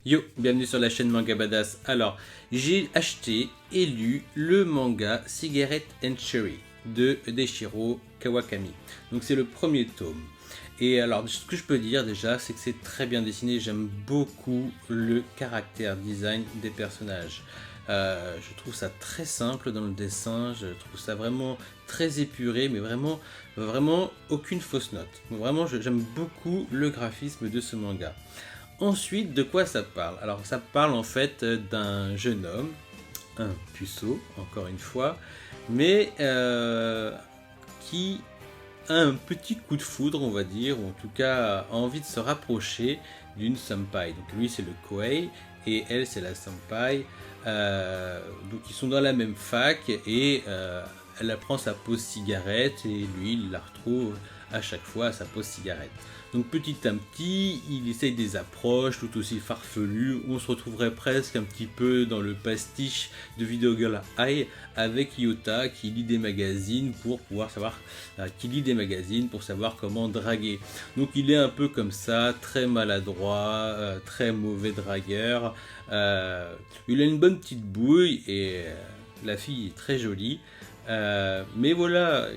Yo, bienvenue sur la chaîne Manga Badass. Alors, j'ai acheté et lu le manga Cigarette and Cherry de Deshiro Kawakami. Donc c'est le premier tome. Et alors, ce que je peux dire déjà, c'est que c'est très bien dessiné. J'aime beaucoup le caractère design des personnages. Je trouve ça très simple dans le dessin. Je trouve ça vraiment très épuré, mais vraiment aucune fausse note. Vraiment, j'aime beaucoup le graphisme de ce manga. Ensuite, de quoi ça parle? Alors, ça parle en fait d'un jeune homme, un puceau, encore une fois, mais qui a un petit coup de foudre, on va dire, ou en tout cas a envie de se rapprocher d'une senpai. Donc lui, c'est le Kohei, et elle, c'est la senpai. Donc ils sont dans la même fac, et elle apprend sa pause cigarette, et lui, il la retrouve à chaque fois à sa pause cigarette. Donc petit à petit, il essaye des approches tout aussi farfelues. On se retrouverait presque un petit peu dans le pastiche de Video Girl Eye avec Yota qui lit des magazines pour pouvoir savoir, pour savoir comment draguer. Donc il est un peu comme ça, très maladroit, très mauvais dragueur. Il a une bonne petite bouille et la fille est très jolie. Mais voilà,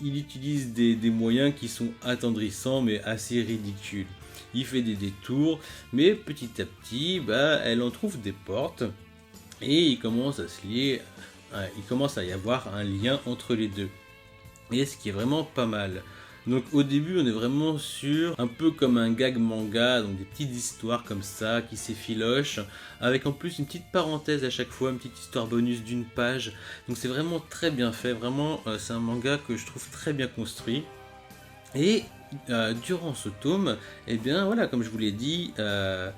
il utilise des moyens qui sont attendrissants mais assez ridicules. Il fait des détours, mais petit à petit, elle en trouve des portes et il commence à y avoir un lien entre les deux. Et ce qui est vraiment pas mal. Donc au début on est vraiment sur un peu comme un gag manga, donc des petites histoires comme ça qui s'effilochent, avec en plus une petite parenthèse à chaque fois, une petite histoire bonus d'une page. Donc c'est vraiment très bien fait, vraiment c'est un manga que je trouve très bien construit. Et durant ce tome, et bien voilà, comme je vous l'ai dit, un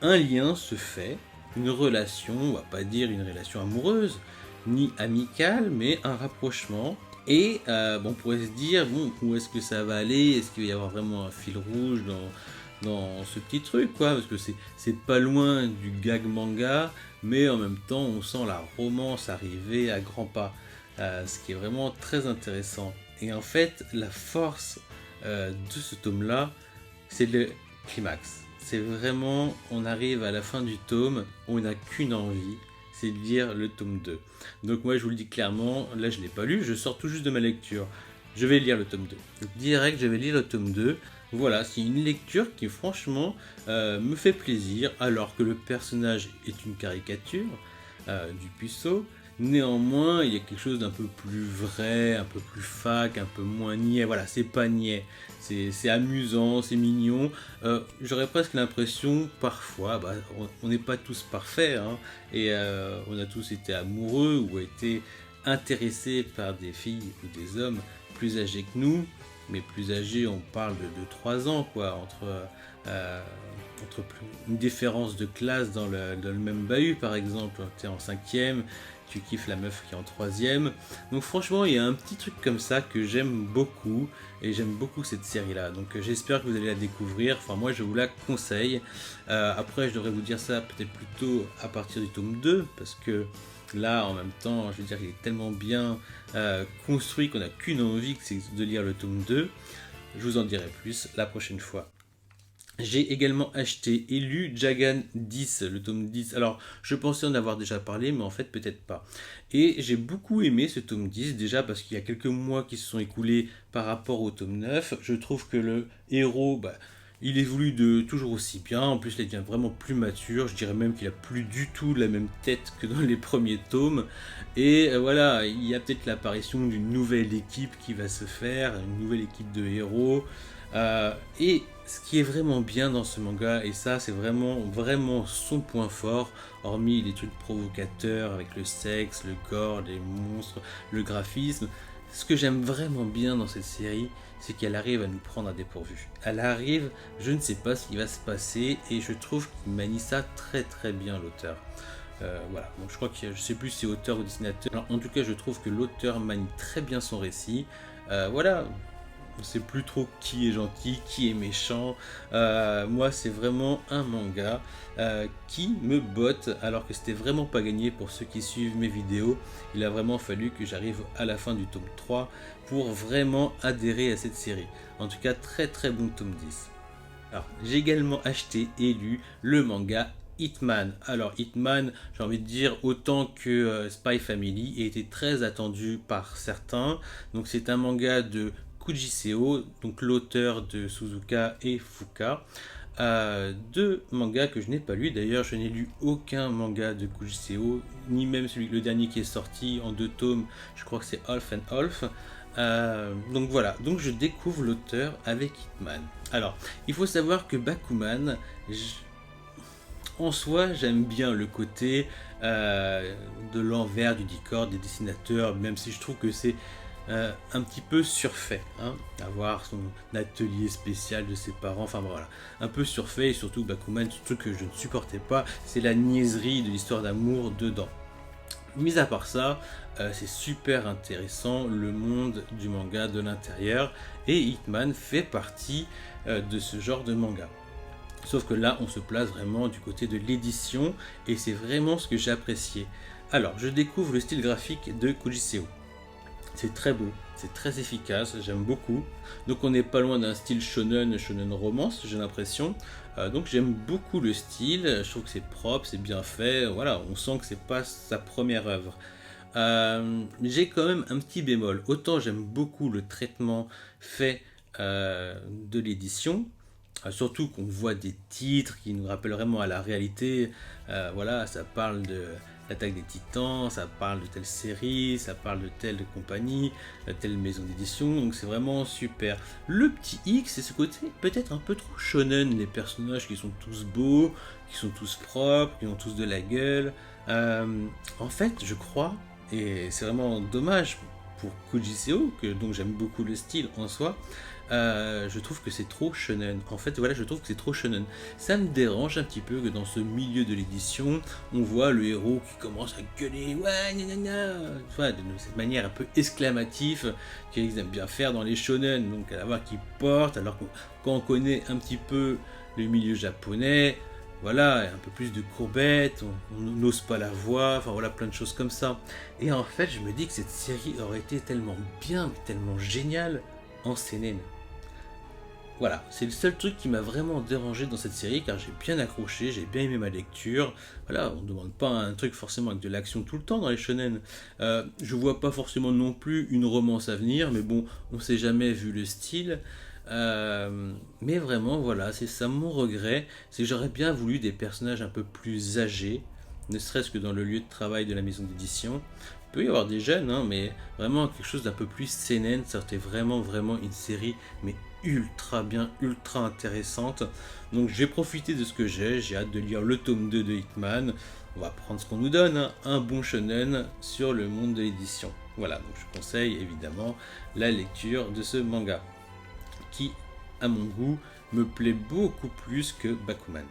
lien se fait, une relation, on va pas dire une relation amoureuse, ni amicale, mais un rapprochement. Et on pourrait se dire, bon, où est-ce que ça va aller? Est-ce qu'il va y avoir vraiment un fil rouge dans ce petit truc, quoi? Parce que c'est pas loin du gag manga, mais en même temps, on sent la romance arriver à grands pas. Ce qui est vraiment très intéressant. Et en fait, la force de ce tome-là, c'est le climax. C'est vraiment, on arrive à la fin du tome, on n'a qu'une envie, c'est de lire le tome 2. Donc moi je vous le dis clairement, là je ne l'ai pas lu, je sors tout juste de ma lecture. Je vais lire le tome 2. Donc direct je vais lire le tome 2. Voilà, c'est une lecture qui franchement me fait plaisir, alors que le personnage est une caricature du puceau. Néanmoins, il y a quelque chose d'un peu plus vrai, un peu plus fac, un peu moins niais. Voilà, c'est pas niais, c'est amusant, c'est mignon. J'aurais presque l'impression, parfois, on n'est pas tous parfaits, hein, et on a tous été amoureux ou été intéressés par des filles ou des hommes plus âgés que nous. Mais plus âgés, on parle de 3 ans, quoi, entre une différence de classe dans le même bahut, par exemple. Tu es en 5e, tu kiffes la meuf qui est en 3e. Donc franchement, il y a un petit truc comme ça que j'aime beaucoup, et j'aime beaucoup cette série-là. Donc j'espère que vous allez la découvrir. Enfin, moi, je vous la conseille. Après, je devrais vous dire ça peut-être plutôt à partir du tome 2, parce que là, en même temps, je veux dire, il est tellement bien construit qu'on n'a qu'une envie, c'est de lire le tome 2. Je vous en dirai plus la prochaine fois. J'ai également acheté et lu Jagan 10, le tome 10. Alors, je pensais en avoir déjà parlé, mais en fait, peut-être pas. Et j'ai beaucoup aimé ce tome 10, déjà parce qu'il y a quelques mois qui se sont écoulés par rapport au tome 9. Je trouve que le héros, il évolue toujours aussi bien. En plus, il devient vraiment plus mature. Je dirais même qu'il a plus du tout la même tête que dans les premiers tomes. Et voilà, il y a peut-être l'apparition d'une nouvelle équipe qui va se faire, une nouvelle équipe de héros. Et ce qui est vraiment bien dans ce manga, et ça c'est vraiment son point fort, hormis les trucs provocateurs avec le sexe, le gore, les monstres, le graphisme, ce que j'aime vraiment bien dans cette série, c'est qu'elle arrive à nous prendre à dépourvu. Elle arrive, je ne sais pas ce qui va se passer, et je trouve qu'il manie ça très très bien, l'auteur. Voilà, donc je crois que je sais plus si c'est auteur ou dessinateur. Alors, en tout cas, je trouve que l'auteur manie très bien son récit. Voilà, on sait plus trop qui est gentil, qui est méchant. Moi, c'est vraiment un manga qui me botte, alors que c'était vraiment pas gagné pour ceux qui suivent mes vidéos. Il a vraiment fallu que j'arrive à la fin du tome 3 pour vraiment adhérer à cette série. En tout cas, très très bon tome 10. Alors, j'ai également acheté et lu le manga Hitman. Alors, Hitman, j'ai envie de dire, autant que Spy Family, a été très attendu par certains. Donc, c'est un manga de Kuji Seo, donc l'auteur de Suzuka et Fuka. Deux mangas que je n'ai pas lu. D'ailleurs, je n'ai lu aucun manga de Kuji Seo, ni même le dernier qui est sorti en 2 tomes. Je crois que c'est Half and Half. Donc voilà, donc je découvre l'auteur avec Hitman. Alors, il faut savoir que Bakuman, en soi, j'aime bien le côté de l'envers du décor des dessinateurs, même si je trouve que c'est un petit peu surfait, hein, avoir son atelier spécial de ses parents, enfin voilà, un peu surfait, et surtout Bakuman, ce truc que je ne supportais pas, c'est la niaiserie de l'histoire d'amour dedans. Mis à part ça, c'est super intéressant le monde du manga de l'intérieur, et Hitman fait partie de ce genre de manga. Sauf que là, on se place vraiment du côté de l'édition, et c'est vraiment ce que j'ai apprécié. Alors, je découvre le style graphique de Kuji Seo. C'est très beau, c'est très efficace, j'aime beaucoup. Donc on n'est pas loin d'un style shonen romance, j'ai l'impression. Donc j'aime beaucoup le style, je trouve que c'est propre, c'est bien fait, voilà, on sent que c'est pas sa première œuvre. J'ai quand même un petit bémol, autant j'aime beaucoup le traitement fait de l'édition, surtout qu'on voit des titres qui nous rappellent vraiment à la réalité. Voilà, ça parle de l'attaque des titans, ça parle de telle série, ça parle de telle compagnie, telle maison d'édition, donc c'est vraiment super. Le petit X, c'est ce côté peut-être un peu trop shonen, les personnages qui sont tous beaux, qui sont tous propres, qui ont tous de la gueule. En fait, je crois, et c'est vraiment dommage pour Kuji Seo, que donc j'aime beaucoup le style en soi, je trouve que c'est trop shonen. En fait, voilà, je trouve que c'est trop shonen. Ça me dérange un petit peu que dans ce milieu de l'édition, on voit le héros qui commence à gueuler, ouais, gna, enfin, de cette manière un peu exclamative qu'ils aiment bien faire dans les shonen. Donc, à la voir qui porte, alors que quand on connaît un petit peu le milieu japonais, voilà, un peu plus de courbettes, on n'ose pas la voir, enfin voilà, plein de choses comme ça. Et en fait, je me dis que cette série aurait été tellement bien, tellement géniale en CNN. Voilà, c'est le seul truc qui m'a vraiment dérangé dans cette série, car j'ai bien accroché, j'ai bien aimé ma lecture. Voilà, on ne demande pas un truc forcément avec de l'action tout le temps dans les shonen. Je vois pas forcément non plus une romance à venir, mais bon, on sait jamais vu le style. Mais vraiment, voilà, c'est ça mon regret, c'est que j'aurais bien voulu des personnages un peu plus âgés, ne serait-ce que dans le lieu de travail de la maison d'édition. Il peut y avoir des jeunes, hein, mais vraiment quelque chose d'un peu plus seinen, ça aurait été vraiment une série, mais ultra bien, ultra intéressante. Donc j'ai profité de ce que j'ai hâte de lire le tome 2 de Hitman. On va prendre ce qu'on nous donne, hein, un bon shonen sur le monde de l'édition. Voilà, donc je conseille évidemment la lecture de ce manga, qui, à mon goût, me plaît beaucoup plus que Bakuman.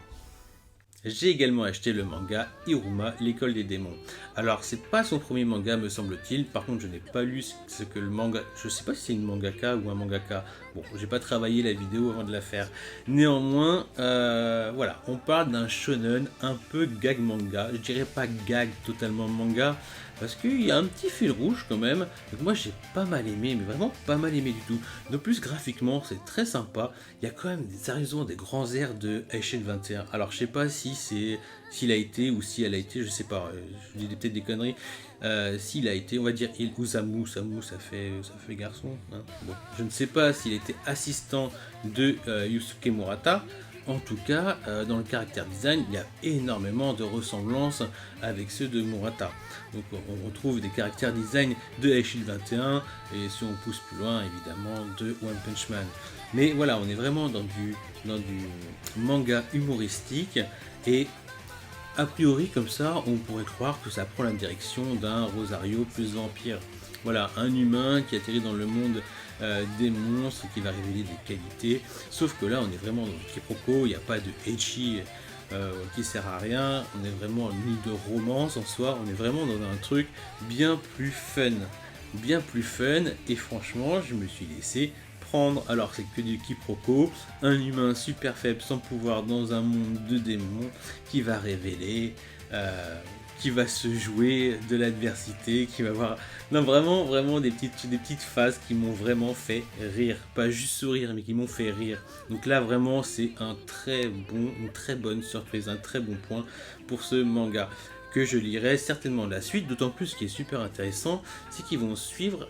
J'ai également acheté le manga Iruma, l'école des démons. Alors, c'est pas son premier manga, me semble-t-il. Par contre, je n'ai pas lu ce que le manga. Je sais pas si c'est une mangaka ou un mangaka. Bon, j'ai pas travaillé la vidéo avant de la faire. Néanmoins, voilà, on parle d'un shonen un peu gag manga. Je dirais pas gag totalement manga, parce qu'il y a un petit fil rouge quand même. Donc moi j'ai pas mal aimé, mais vraiment pas mal aimé du tout. De plus, graphiquement c'est très sympa. Il y a quand même sérieusement des grands airs de Eishel 21. Alors je sais pas si c'est s'il a été ou si elle a été, je sais pas, je dis peut-être des conneries. S'il a été, on va dire il ou Samu, ça fait garçon. Hein. Bon, je ne sais pas s'il était assistant de Yusuke Murata. En tout cas, dans le caractère design, il y a énormément de ressemblances avec ceux de Murata. Donc on retrouve des caractères design de Eishel 21 et si on pousse plus loin, évidemment, de One Punch Man. Mais voilà, on est vraiment dans du manga humoristique et a priori comme ça, on pourrait croire que ça prend la direction d'un Rosario plus vampire. Voilà, un humain qui atterrit dans le monde des monstres qui va révéler des qualités. Sauf que là, on est vraiment dans le quiproquo, il n'y a pas de ecchi qui sert à rien, on est vraiment ni de romance en soi, on est vraiment dans un truc bien plus fun. Bien plus fun, et franchement, je me suis laissé prendre. Alors, c'est que du quiproquo, un humain super faible sans pouvoir dans un monde de démons qui va révéler qui va se jouer de l'adversité, qui va avoir... Non, vraiment, vraiment des petites phases qui m'ont vraiment fait rire. Pas juste sourire, mais qui m'ont fait rire. Donc là, vraiment, c'est une très bonne surprise, un très bon point pour ce manga. Que je lirai certainement la suite, d'autant plus ce qui est super intéressant, c'est qu'ils vont suivre,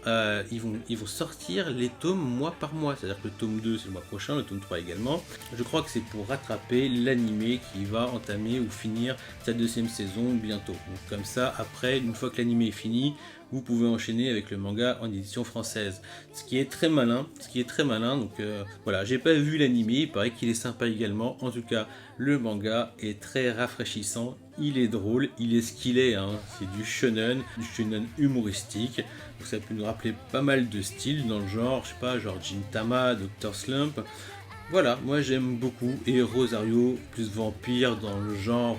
ils vont sortir les tomes mois par mois, c'est-à-dire que le tome 2 c'est le mois prochain, le tome 3 également. Je crois que c'est pour rattraper l'animé qui va entamer ou finir sa deuxième saison bientôt. Donc comme ça, après, une fois que l'animé est fini, vous pouvez enchaîner avec le manga en édition française. Ce qui est très malin, donc voilà, j'ai pas vu l'animé, il paraît qu'il est sympa également. En tout cas, le manga est très rafraîchissant, il est drôle, il est ce qu'il est, hein. C'est du shonen humoristique. Donc ça peut nous rappeler pas mal de styles dans le genre, je sais pas, genre Gintama, Dr. Slump. Voilà, moi j'aime beaucoup, et Rosario, plus vampire dans le genre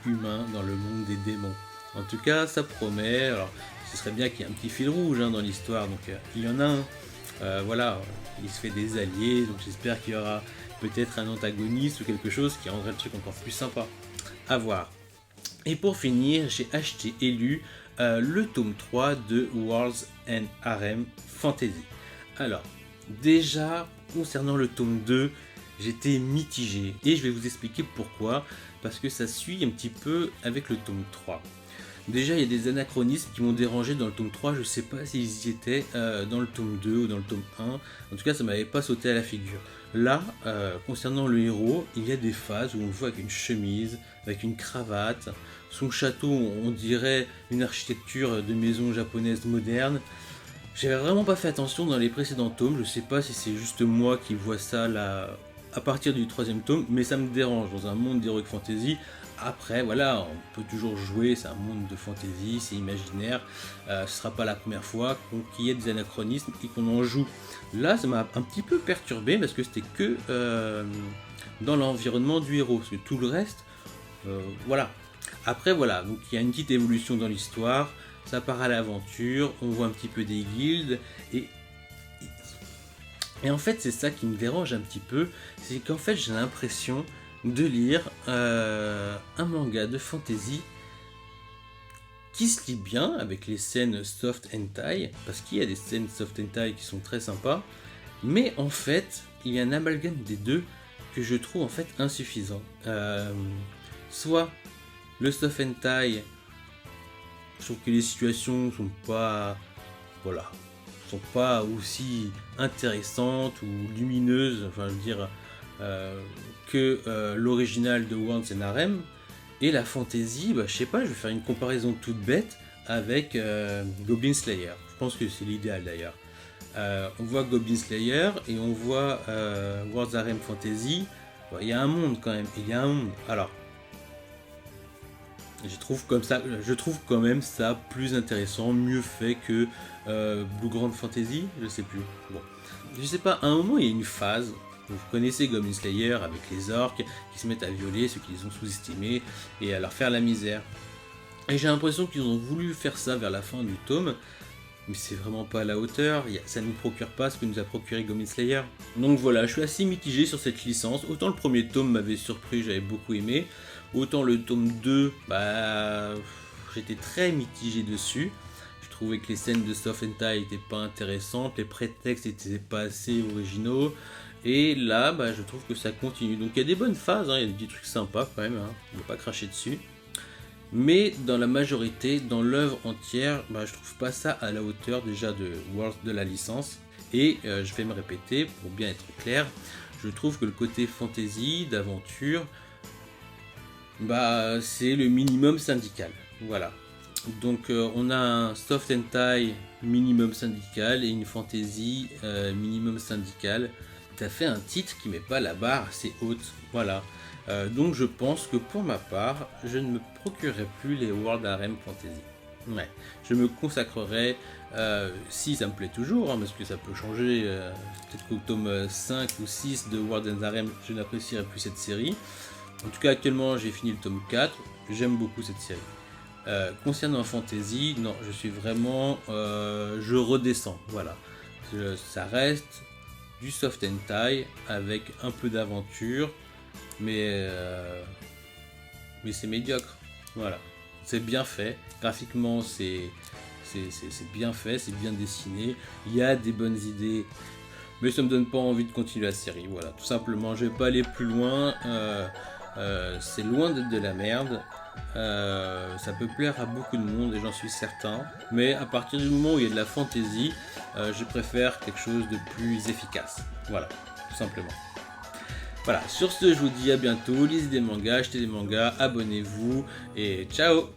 humain, dans le monde des démons. En tout cas, ça promet. Alors, ce serait bien qu'il y ait un petit fil rouge dans l'histoire, donc il y en a un. Voilà, il se fait des alliés, donc j'espère qu'il y aura peut-être un antagoniste ou quelque chose qui rendrait le truc encore plus sympa. À voir. Et pour finir, j'ai acheté et lu le tome 3 de Worlds and Harem Fantasy. Alors, déjà, concernant le tome 2, j'étais mitigé. Et je vais vous expliquer pourquoi. Parce que ça suit un petit peu avec le tome 3. Déjà, il y a des anachronismes qui m'ont dérangé dans le tome 3, je sais pas s'ils y étaient dans le tome 2 ou dans le tome 1, en tout cas ça m'avait pas sauté à la figure. Là, concernant le héros, il y a des phases où on le voit avec une chemise, avec une cravate, son château on dirait une architecture de maison japonaise moderne. J'avais vraiment pas fait attention dans les précédents tomes, je sais pas si c'est juste moi qui vois ça là à partir du troisième tome, mais ça me dérange dans un monde d'heroic fantasy. Après, voilà, on peut toujours jouer, c'est un monde de fantasy, c'est imaginaire, ce sera pas la première fois qu'il y ait des anachronismes et qu'on en joue. Là, ça m'a un petit peu perturbé parce que c'était que dans l'environnement du héros, parce que tout le reste, voilà. Après, voilà, donc il y a une petite évolution dans l'histoire, ça part à l'aventure, on voit un petit peu des guildes, et en fait, c'est ça qui me dérange un petit peu, c'est qu'en fait, j'ai l'impression de lire un manga de fantasy qui se lit bien avec les scènes soft hentai, parce qu'il y a des scènes soft hentai qui sont très sympas, mais en fait, il y a un amalgame des deux que je trouve en fait insuffisant. Soit le soft hentai, je trouve que les situations sont pas, voilà, sont pas aussi intéressantes ou lumineuses, enfin je veux dire, que l'original de Worlds and Harem. Et la fantasy, bah, je sais pas, je vais faire une comparaison toute bête avec Goblin Slayer. Je pense que c'est l'idéal d'ailleurs. On voit Goblin Slayer et on voit Worlds and Harem Fantasy. Il y a un monde quand même, il y a un monde. Alors, je trouve quand même ça plus intéressant, mieux fait que Blue Grand Fantasy, je sais plus. Bon, je sais pas, à un moment il y a une phase. Vous connaissez Goblin Slayer avec les orques qui se mettent à violer ceux qui les ont sous-estimés et à leur faire la misère. Et j'ai l'impression qu'ils ont voulu faire ça vers la fin du tome, mais c'est vraiment pas à la hauteur, ça ne nous procure pas ce que nous a procuré Goblin Slayer. Donc voilà, je suis assez mitigé sur cette licence. Autant le premier tome m'avait surpris, j'avais beaucoup aimé, autant le tome 2, bah, j'étais très mitigé dessus. Je trouvais que les scènes de soft hentai étaient pas intéressantes, les prétextes étaient pas assez originaux. Et là, bah, je trouve que ça continue. Donc il y a des bonnes phases, hein, il y a des petits trucs sympas quand même, hein, on ne va pas cracher dessus. Mais dans la majorité, dans l'œuvre entière, bah, je trouve pas ça à la hauteur déjà de la licence. Et je vais me répéter pour bien être clair, je trouve que le côté fantasy, d'aventure, bah, c'est le minimum syndical. Voilà. Donc on a un soft hentai minimum syndical et une fantasy minimum syndical. Ça fait un titre qui met pas la barre assez haute, voilà. Donc je pense que pour ma part, je ne me procurerai plus les World Harem Fantasy. Ouais, je me consacrerai, si ça me plaît toujours, hein, parce que ça peut changer, peut-être qu'au tome 5 ou 6 de World Harem, je n'apprécierai plus cette série. En tout cas, actuellement, j'ai fini le tome 4, j'aime beaucoup cette série. Concernant Fantasy, non, je suis vraiment, je redescends, voilà. Ça reste du soft hentai avec un peu d'aventure, mais c'est médiocre, voilà. c'est bien fait, graphiquement c'est bien fait, c'est bien dessiné, il y a des bonnes idées, mais ça me donne pas envie de continuer la série, voilà, tout simplement, je vais pas aller plus loin, c'est loin d'être de la merde, ça peut plaire à beaucoup de monde et j'en suis certain, mais à partir du moment où il y a de la fantaisie, je préfère quelque chose de plus efficace, voilà, tout simplement. Voilà, sur ce je vous dis à bientôt, lisez des mangas, achetez des mangas, abonnez-vous et ciao.